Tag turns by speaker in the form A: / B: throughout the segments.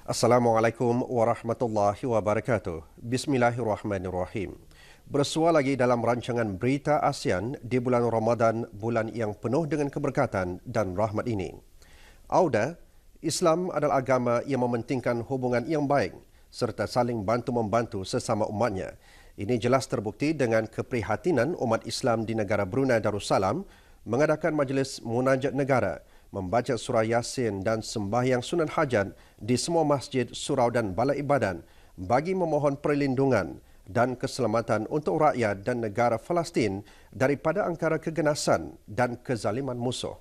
A: Assalamualaikum warahmatullahi wabarakatuh. Bismillahirrahmanirrahim. Bersua lagi dalam rancangan Berita ASEAN di bulan Ramadan, bulan yang penuh dengan keberkatan dan rahmat ini. Auda, Islam adalah agama yang mementingkan hubungan yang baik serta saling bantu-membantu sesama umatnya. Ini jelas terbukti dengan keprihatinan umat Islam di negara Brunei Darussalam mengadakan majlis munajat negara, membaca surah Yasin dan sembahyang sunat hajat di semua masjid, surau dan balai ibadat bagi memohon perlindungan dan keselamatan untuk rakyat dan negara Palestin daripada angkara keganasan dan kezaliman musuh.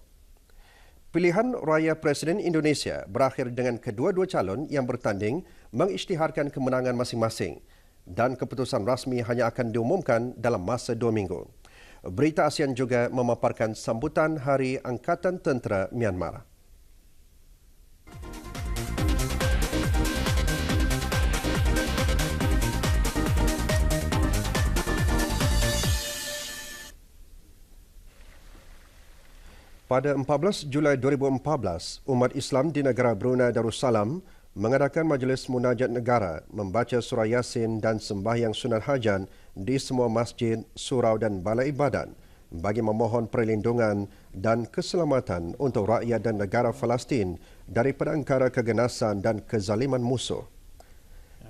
A: Pilihan raya Presiden Indonesia berakhir dengan kedua-dua calon yang bertanding mengisytiharkan kemenangan masing-masing dan keputusan rasmi hanya akan diumumkan dalam masa 2 minggu. Berita ASEAN juga memaparkan sambutan Hari Angkatan Tentera Myanmar. Pada 14 Julai 2014, umat Islam di negara Brunei Darussalam mengadakan majlis munajat negara, membaca surah Yasin dan sembahyang sunat hajat di semua masjid, surau dan balai ibadat bagi memohon perlindungan dan keselamatan untuk rakyat dan negara Palestin daripada angkara keganasan dan kezaliman musuh.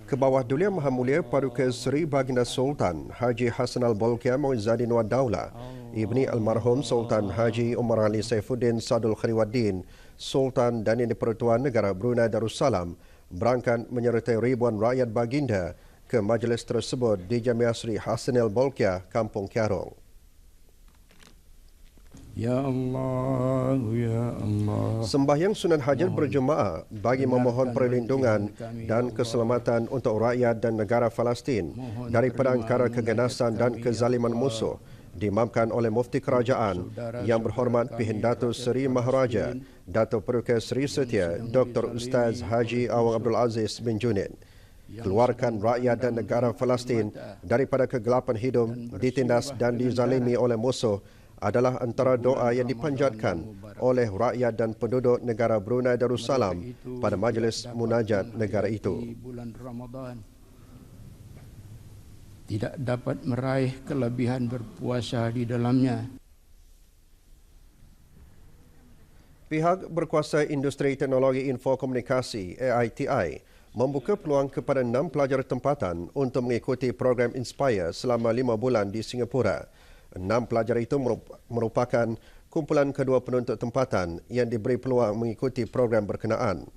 A: Kebawah Dulia Maha Mulia Paduka Seri Baginda Sultan Haji Hassanal Bolkiah Muizzadin Wad Daulah, Ibni Almarhum Sultan Haji Umar Ali Saifuddin Sadul Khairuddin, Sultan dan Yang di-Pertuan Negara Brunei Darussalam berangkat menyertai ribuan rakyat baginda ke majlis tersebut di Jamiah Seri Hassanal Bolkiah, Kampung Kiarong.
B: Ya Allah, Ya Allah.
A: Sembahyang sunat hajat berjemaah bagi memohon perlindungan dan keselamatan untuk rakyat dan negara Palestin daripada angkara keganasan dan kezaliman musuh diimamkan oleh Mufti Kerajaan Yang Berhormat Pihindato Seri Maharaja Dato' Paduka Seri Setia Dr. Ustaz Haji Awang Abdul Aziz bin Junid. Keluarkan rakyat dan negara Palestin daripada kegelapan hidup, ditindas dan dizalimi oleh musuh adalah antara doa yang dipanjatkan oleh rakyat dan penduduk negara Brunei Darussalam pada majlis munajat negara itu.
B: Tidak dapat meraih kelebihan berpuasa di dalamnya.
A: Pihak berkuasa Industri Teknologi Info Komunikasi AITI membuka peluang kepada 6 pelajar tempatan untuk mengikuti program Inspire selama 5 bulan di Singapura. 6 pelajar itu merupakan kumpulan kedua penuntut tempatan yang diberi peluang mengikuti program berkenaan.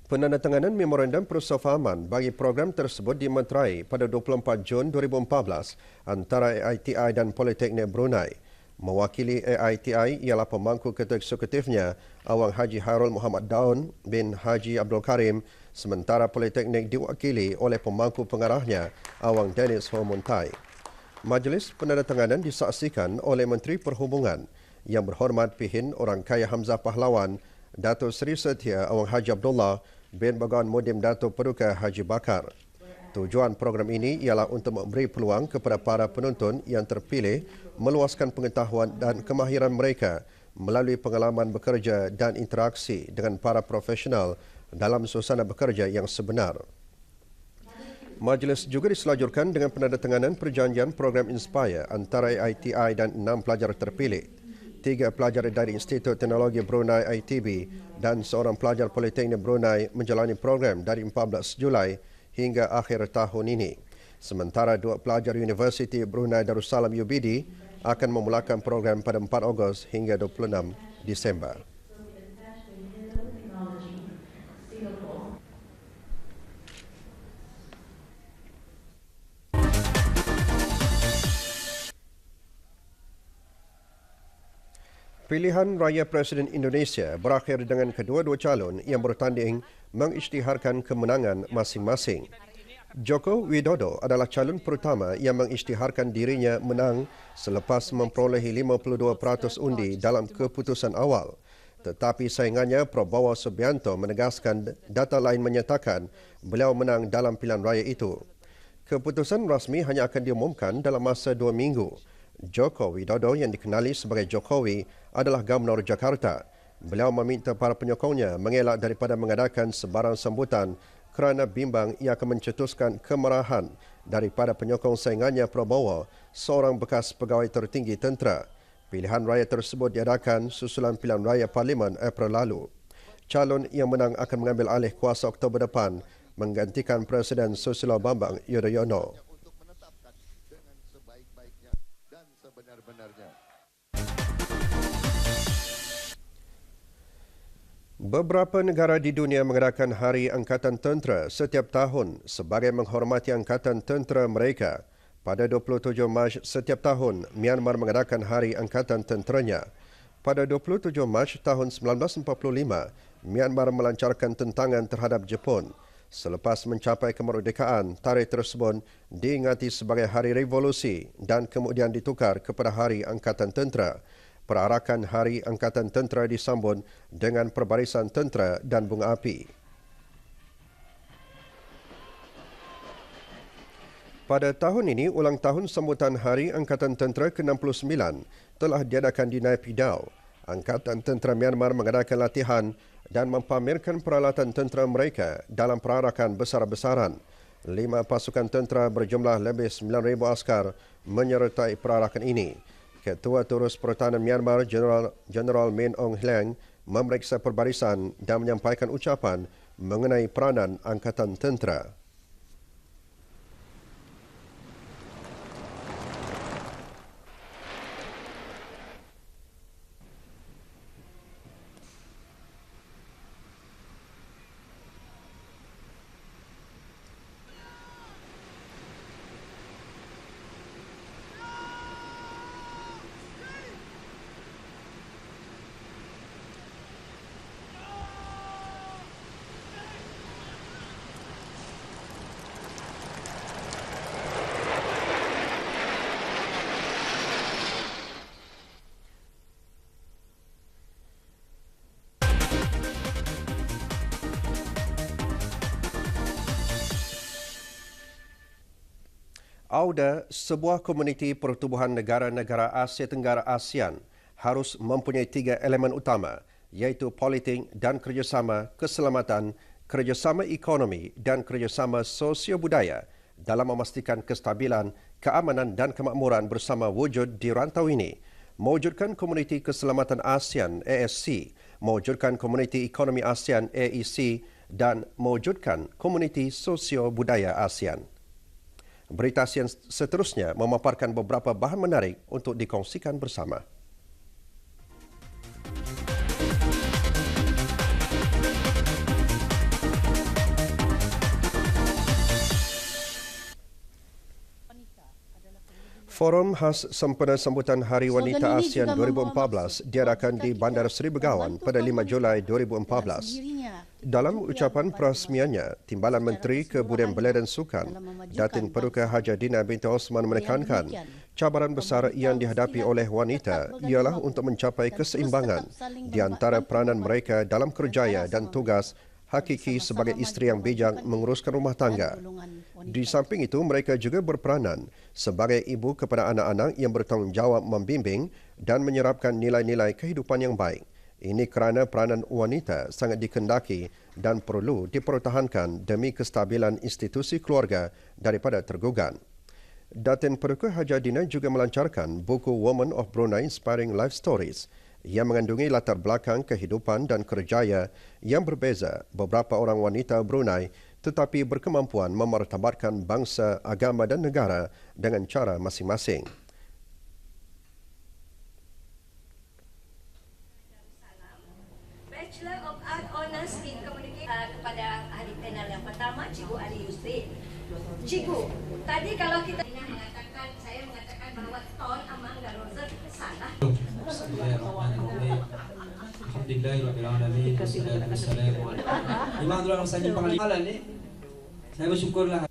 A: Penandatanganan memorandum persefahaman bagi program tersebut dimeterai pada 24 Jun 2014 antara AITI dan Politeknik Brunei. Mewakili AITI ialah pemangku ketua eksekutifnya Awang Haji Hairul Muhammad Daun bin Haji Abdul Karim, sementara Politeknik diwakili oleh pemangku pengarahnya Awang Dennis Homuntai. Majlis penandatanganan disaksikan oleh Menteri Perhubungan Yang Berhormat Pihin Orang Kaya Hamzah Pahlawan, Dato' Seri Setia Awang Haji Abdullah bin Bagan Mudim Dato' Paduka Haji Bakar. Tujuan program ini ialah untuk memberi peluang kepada para penuntut yang terpilih meluaskan pengetahuan dan kemahiran mereka melalui pengalaman bekerja dan interaksi dengan para profesional dalam suasana bekerja yang sebenar. Majlis juga diselajurkan dengan penandatanganan perjanjian program Inspire antara AITI dan 6 pelajar terpilih. 3 pelajar dari Institut Teknologi Brunei ITB dan seorang pelajar Politeknik Brunei menjalani program dari 14 Julai hingga akhir tahun ini. Sementara 2 pelajar Universiti Brunei Darussalam UBD akan memulakan program pada 4 Ogos hingga 26 Disember. Pilihan raya Presiden Indonesia berakhir dengan kedua-dua calon yang bertanding mengisytiharkan kemenangan masing-masing. Joko Widodo adalah calon pertama yang mengisytiharkan dirinya menang selepas memperolehi 52% undi dalam keputusan awal. Tetapi saingannya Prabowo Subianto menegaskan data lain menyatakan beliau menang dalam pilihan raya itu. Keputusan rasmi hanya akan diumumkan dalam masa 2 minggu. Joko Widodo yang dikenali sebagai Jokowi adalah Gubernur Jakarta. Beliau meminta para penyokongnya mengelak daripada mengadakan sebarang sambutan kerana bimbang ia akan mencetuskan kemarahan daripada penyokong saingannya Prabowo, seorang bekas pegawai tertinggi tentera. Pilihan raya tersebut diadakan susulan pilihan raya Parlimen April lalu. Calon yang menang akan mengambil alih kuasa Oktober depan menggantikan Presiden Susilo Bambang Yudhoyono.
C: Untuk menetapkan dengan sebaik-baiknya dan sebenar-benarnya.
A: Beberapa negara di dunia mengadakan Hari Angkatan Tentera setiap tahun sebagai menghormati Angkatan Tentera mereka. Pada 27 Mac setiap tahun, Myanmar mengadakan Hari Angkatan Tenteranya. Pada 27 Mac tahun 1945, Myanmar melancarkan tentangan terhadap Jepun. Selepas mencapai kemerdekaan, tarikh tersebut diingati sebagai Hari Revolusi dan kemudian ditukar kepada Hari Angkatan Tentera. Perarakan Hari Angkatan Tentera disambut dengan perbarisan tentera dan bunga api. Pada tahun ini, ulang tahun sambutan Hari Angkatan Tentera ke-69 telah diadakan di Naypyidaw. Angkatan Tentera Myanmar mengadakan latihan dan mempamerkan peralatan tentera mereka dalam perarakan besar-besaran. 5 pasukan tentera berjumlah lebih 9,000 askar menyertai perarakan ini. Ketua Terus Pertahanan Myanmar, Jeneral Min Aung Hlaing, memeriksa perbarisan dan menyampaikan ucapan mengenai peranan Angkatan Tentera. AUDA, sebuah komuniti pertubuhan negara-negara Asia Tenggara ASEAN, harus mempunyai 3 elemen utama, iaitu politik dan kerjasama, keselamatan, kerjasama ekonomi dan kerjasama sosio-budaya dalam memastikan kestabilan, keamanan dan kemakmuran bersama wujud di rantau ini. Mewujudkan Komuniti Keselamatan ASEAN ASC, mewujudkan Komuniti Ekonomi ASEAN AEC dan mewujudkan Komuniti Sosio-Budaya ASEAN. Berita ASEAN seterusnya memaparkan beberapa bahan menarik untuk dikongsikan bersama. Forum khas sempena sambutan Hari Wanita ASEAN 2014 diadakan di Bandar Seri Begawan pada 5 Julai 2014. Dalam ucapan perasmiannya, Timbalan Menteri Kebudayaan Belia dan Sukan, Datin Paduka Haji Dina binti Osman menekankan cabaran besar yang dihadapi oleh wanita ialah untuk mencapai keseimbangan di antara peranan mereka dalam kerjaya dan tugas hakiki sebagai isteri yang bijak menguruskan rumah tangga. Di samping itu, mereka juga berperanan sebagai ibu kepada anak-anak yang bertanggungjawab membimbing dan menyerapkan nilai-nilai kehidupan yang baik. Ini kerana peranan wanita sangat dikendaki dan perlu dipertahankan demi kestabilan institusi keluarga daripada tergugat. Datin Paduka Haji Dina juga melancarkan buku Women of Brunei Inspiring Life Stories yang mengandungi latar belakang kehidupan dan kerjaya yang berbeza beberapa orang wanita Brunei tetapi berkemampuan memartabatkan bangsa, agama dan negara dengan cara masing-masing.
D: Bachelor of Art Honours in Communication kepada ahli panel yang pertama, Cikgu Ali Yusri. Cikgu, tadi kalau kita mengatakan, saya mengatakan bahawa Ton Amang Garoza salah.
E: Alhamdulillahirrahmanirrahim. Memang tu orang saja pengalaman ni. Saya bersyukurlah.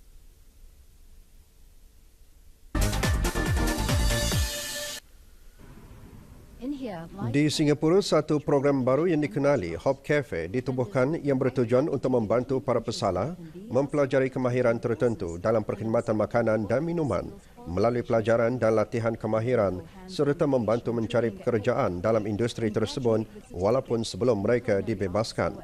F: In here,
A: Di Singapura, satu program baru yang dikenali Hop Cafe ditubuhkan yang bertujuan untuk membantu para pesalah mempelajari kemahiran tertentu dalam perkhidmatan makanan dan minuman melalui pelajaran dan latihan kemahiran serta membantu mencari pekerjaan dalam industri tersebut walaupun sebelum mereka dibebaskan.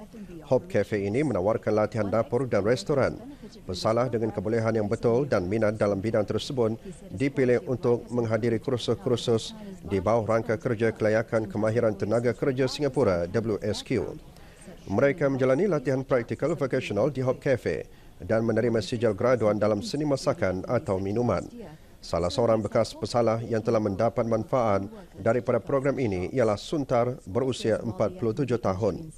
A: Hop Cafe ini menawarkan latihan dapur dan restoran. Pesalah dengan kebolehan yang betul dan minat dalam bidang tersebut dipilih untuk menghadiri kursus-kursus di bawah rangka kerja kelayakan kemahiran tenaga kerja Singapura WSQ. Mereka menjalani latihan praktikal vocational di Hop Cafe dan menerima sijil graduan dalam seni masakan atau minuman. Salah seorang bekas pesalah yang telah mendapat manfaat daripada program ini ialah Suntar berusia 47 tahun.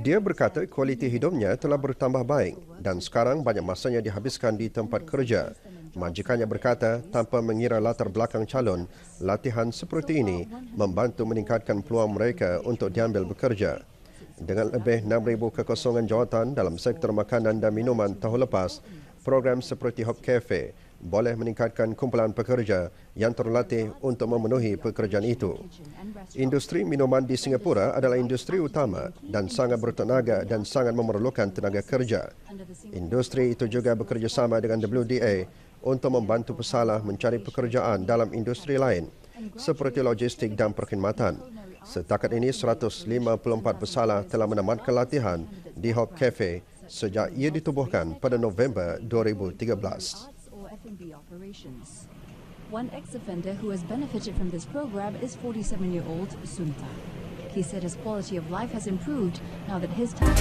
A: Dia berkata kualiti hidupnya telah bertambah baik dan sekarang banyak masanya dihabiskan di tempat kerja. Majikannya berkata tanpa mengira latar belakang calon, latihan seperti ini membantu meningkatkan peluang mereka untuk diambil bekerja. Dengan lebih 6,000 kekosongan jawatan dalam sektor makanan dan minuman tahun lepas, program seperti Hop Cafe boleh meningkatkan kumpulan pekerja yang terlatih untuk memenuhi pekerjaan itu. Industri minuman di Singapura adalah industri utama dan sangat bertenaga dan sangat memerlukan tenaga kerja. Industri itu juga bekerjasama dengan WDA untuk membantu pesalah mencari pekerjaan dalam industri lain seperti logistik dan perkhidmatan. Setakat ini 154 pesalah telah menamatkan latihan di Hop Cafe sejak ia ditubuhkan pada November 2013.
F: F&B operations. One ex-offender who has benefited from this program is 47-year-old Sunta. He said his quality of life has improved now that his time...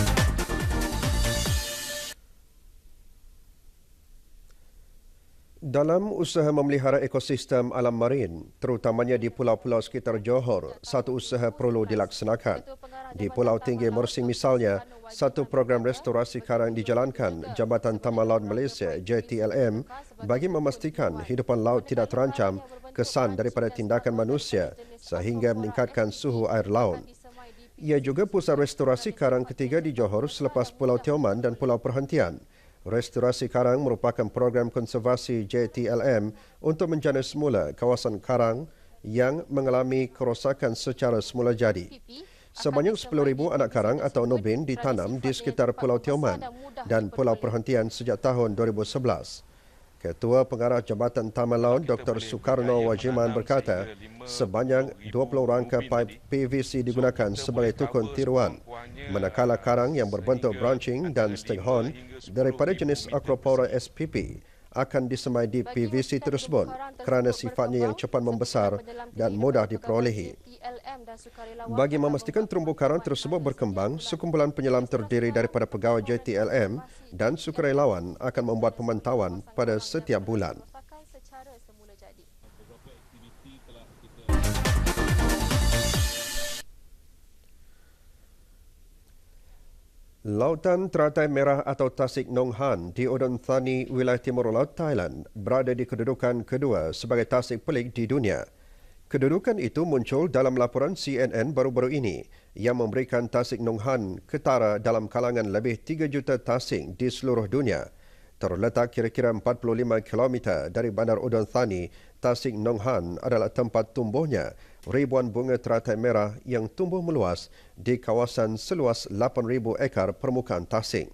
A: Dalam usaha memelihara ekosistem alam marin, terutamanya di pulau-pulau sekitar Johor, satu usaha perlu dilaksanakan. Di Pulau Tinggi Mersing misalnya, satu program restorasi karang dijalankan Jabatan Taman Laut Malaysia JTLM bagi memastikan hidupan laut tidak terancam kesan daripada tindakan manusia sehingga meningkatkan suhu air laut. Ia juga pusat restorasi karang ketiga di Johor selepas Pulau Tioman dan Pulau Perhentian. Restorasi karang merupakan program konservasi JTLM untuk menjana semula kawasan karang yang mengalami kerosakan secara semula jadi. Sebanyak 10,000 anak karang atau nubin ditanam di sekitar Pulau Tioman dan Pulau Perhentian sejak tahun 2011. Ketua Pengarah Jabatan Taman Laut Dr. Sukarno Wajiman berkata, sebanyak 20 rangka paip PVC digunakan sebagai tukun tiruan, manakala karang yang berbentuk branching dan staghorn daripada jenis Acropora SPP akan disemai di PVC tersebut kerana sifatnya yang cepat membesar dan mudah diperolehi. Bagi memastikan terumbu karang tersebut berkembang, sekumpulan penyelam terdiri daripada pegawai JTLM dan sukarelawan akan membuat pemantauan pada setiap bulan. Lautan Teratai Merah atau Tasik Nong Han di Udon Thani, wilayah Timur Laut Thailand, berada di kedudukan kedua sebagai tasik pelik di dunia. Kedudukan itu muncul dalam laporan CNN baru-baru ini yang memberikan Tasik Nong Han ketara dalam kalangan lebih 3 juta tasik di seluruh dunia. Terletak kira-kira 45 km dari Bandar Udon Thani, Tasik Nong Han adalah tempat tumbuhnya ribuan bunga teratai merah yang tumbuh meluas di kawasan seluas 8,000 ekar permukaan tasik.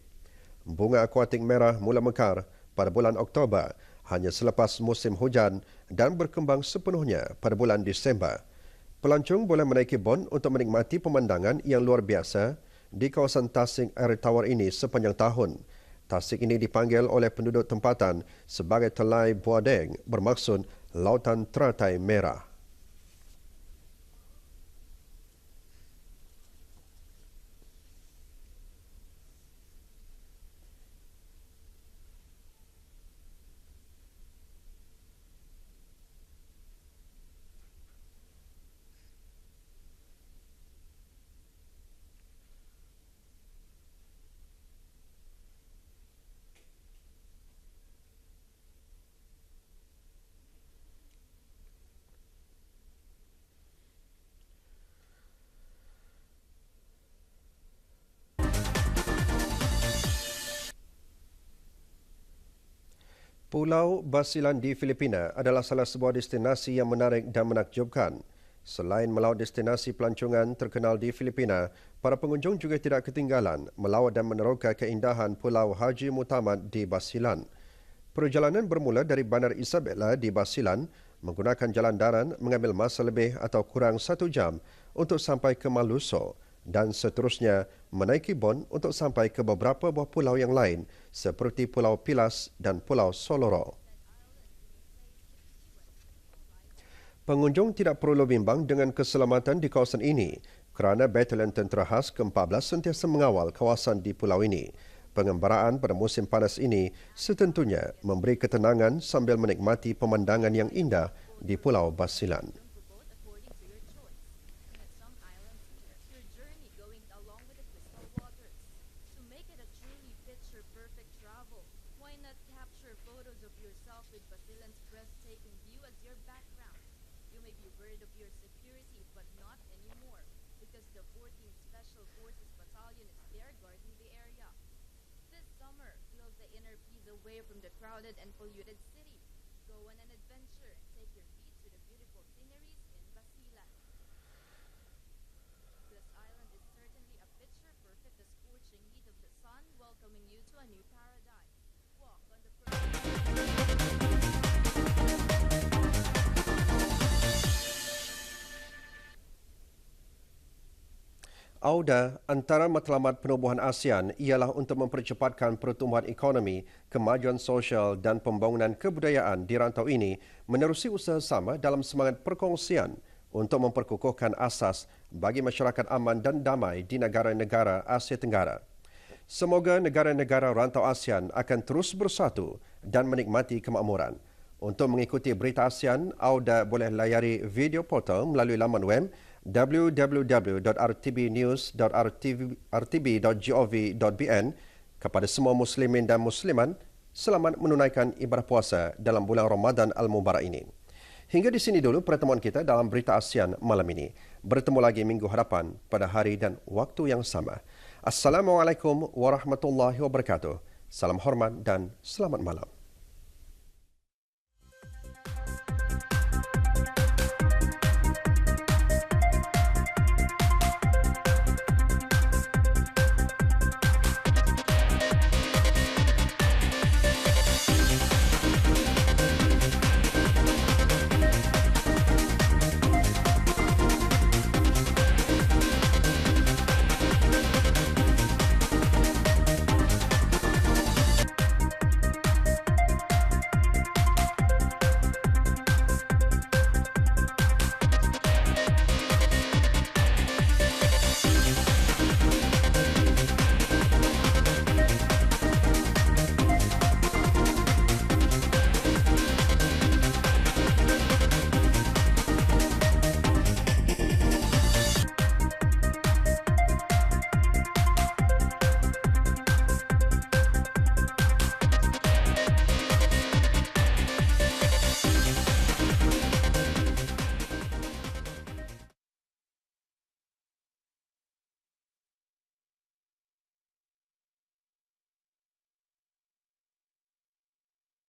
A: Bunga akuatik merah mula mekar pada bulan Oktober hanya selepas musim hujan dan berkembang sepenuhnya pada bulan Disember. Pelancong boleh menaiki bon untuk menikmati pemandangan yang luar biasa di kawasan tasik air tawar ini sepanjang tahun. Tasik ini dipanggil oleh penduduk tempatan sebagai Telai Buadeng, bermaksud Lautan Teratai Merah. Pulau Basilan di Filipina adalah salah sebuah destinasi yang menarik dan menakjubkan. Selain melaut destinasi pelancongan terkenal di Filipina, para pengunjung juga tidak ketinggalan melawat dan meneroka keindahan Pulau Haji Mutamad di Basilan. Perjalanan bermula dari Bandar Isabela di Basilan menggunakan jalan darat mengambil masa lebih atau kurang 1 jam untuk sampai ke Maluso dan seterusnya menaiki bon untuk sampai ke beberapa buah pulau yang lain seperti Pulau Pilas dan Pulau Soloro. Pengunjung tidak perlu bimbang dengan keselamatan di kawasan ini kerana Batalion Tentera Khas ke-14 sentiasa mengawal kawasan di pulau ini. Pengembaraan pada musim panas ini setentunya memberi ketenangan sambil menikmati pemandangan yang indah di Pulau Basilan.
G: You may be worried of your security, but not anymore, because the 14th Special Forces Battalion is there guarding the area. This summer, feels the inner peace away from the crowded and polluted city. Go on an adventure and take your feet to the beautiful sceneries in Basilan. This island is certainly a picture perfect, the scorching heat of the sun welcoming you to a new paradise. Walk on the
A: AUDA, antara matlamat penubuhan ASEAN ialah untuk mempercepatkan pertumbuhan ekonomi, kemajuan sosial dan pembangunan kebudayaan di rantau ini menerusi usaha sama dalam semangat perkongsian untuk memperkukuhkan asas bagi masyarakat aman dan damai di negara-negara Asia Tenggara. Semoga negara-negara rantau ASEAN akan terus bersatu dan menikmati kemakmuran. Untuk mengikuti berita ASEAN, AUDA boleh layari video portal melalui laman web www.rtbnews.rtb.gov.bn. Kepada semua muslimin dan musliman, selamat menunaikan ibadah puasa dalam bulan Ramadan Al-Mubarak ini. Hingga di sini dulu pertemuan kita dalam berita ASEAN malam ini. Bertemu lagi minggu hadapan pada hari dan waktu yang sama. Assalamualaikum warahmatullahi wabarakatuh. Salam hormat dan selamat malam.